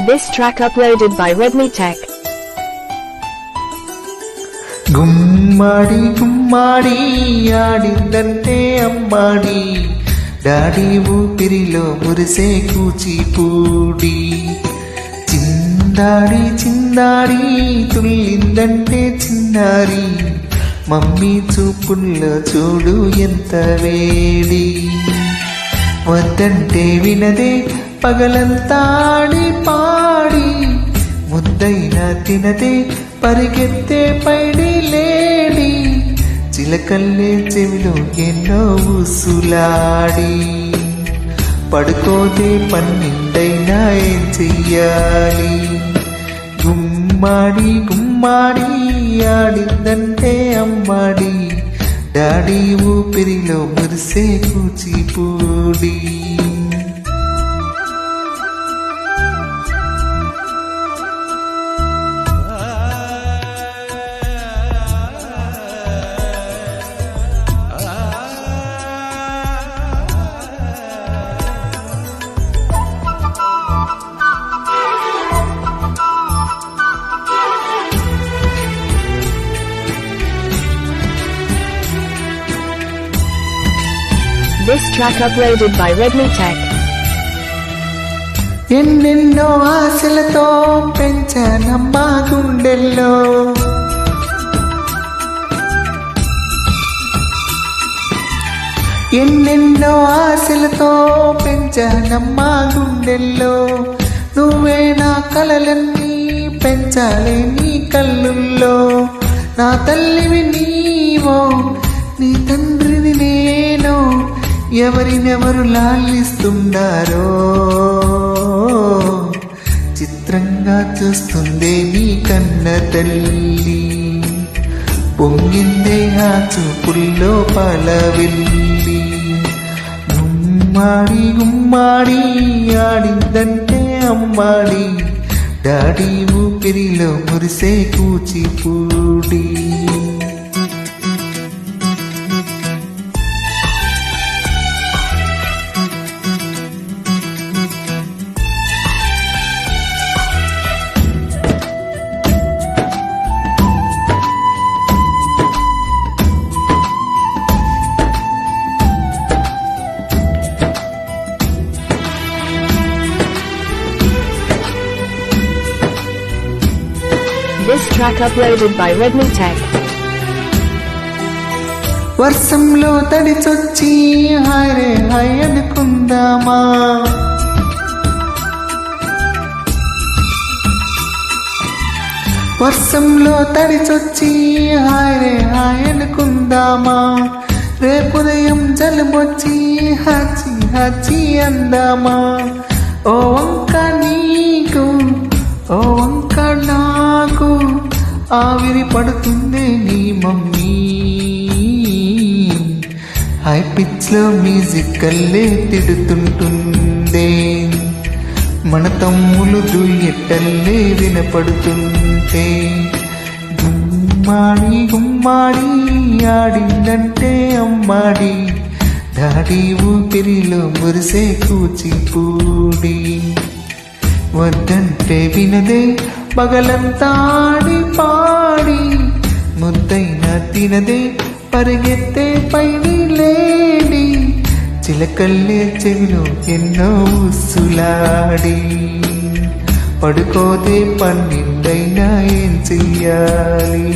This track uploaded by Redmi Tech. గుమ్మడి గుమ్మడి ఆడిందంటే అమ్మాడి డాడీ ఊపిరిలో మురిసే కూచిపూడి చిందాడి చిందాడి తుల్లిందంటే చిన్నారి మమ్మీ చూపుల్లో చూడు ఎంత వేడి వద్దంటే వినదే పగలంతాడి పాడి ముద్దైనా తినదే పరిగెత్తే పైడి లేడి చిలకల్లే చెవిలో ఎన్నో ఊసులాడి పడుకోదే పన్నిండైనా ఏం చెయ్యాలి గుమ్మాడి గుమ్మాడి ఆడిందంటే అమ్మాడి డాడీ ఊపిరిలో మురిసే Kuchipudi This track uploaded by Redmi Tech. ఎన్నెన్నో ఆశలతో పెంచానమ్మా గుండెల్లో ఎన్నెన్నో ఆశలతో పెంచానమ్మా గుండెల్లో నువ్వే నా కలలన్నీ పెంచాలి నీ కళ్ళుల్లో నా తల్లివి నీవో నీ తండ్రిని నేను ఎవరినెవరు లాలిస్తున్నారో చిత్రంగా చూస్తుందే నీ కన్న తల్లి పొంగిందే ఆ చూపుల్లో పాలవెల్లి గుమ్మాడి గుమ్మాడి ఆడిందంటే అమ్మాడి డాడీ ఊపిరిలో మురిసే Kuchipudi This track uploaded by Redmi Tech. వర్షంలో తడిచొచ్చి హాయ్ హాయ్ అనుకుందామా వర్షంలో తడిచొచ్చి హాయ్ హాయ్ అనుకుందామా రేపుదయం జలుబొచ్చి హచ్చి హచ్చి అందామా ఓ వంక నీకు ఓ వంక నాకు ఆవిరి పడుతుంది నీ మమ్మీ హై పిచ్ లో మ్యూజిక్ కల్లే తిడుతుంటుందే మన తమ్ములు దుయ్యెట్టల్లే వినపడుతుంటే గుమ్మాడి గుమ్మాడి ఆడిందంటే అమ్మాడి డాడీ ఊపిరిలో మురిసే కూచిపూడి వద్దంటే వినదే పగలంతాడి పాడి ముద్దైనా తినదే పరిగెత్తే పైడి లేడి చిలకల్లే చెవిలో ఎన్నో ఊసులాడి పడుకోదే పన్నిండైనా ఏం చెయ్యాలి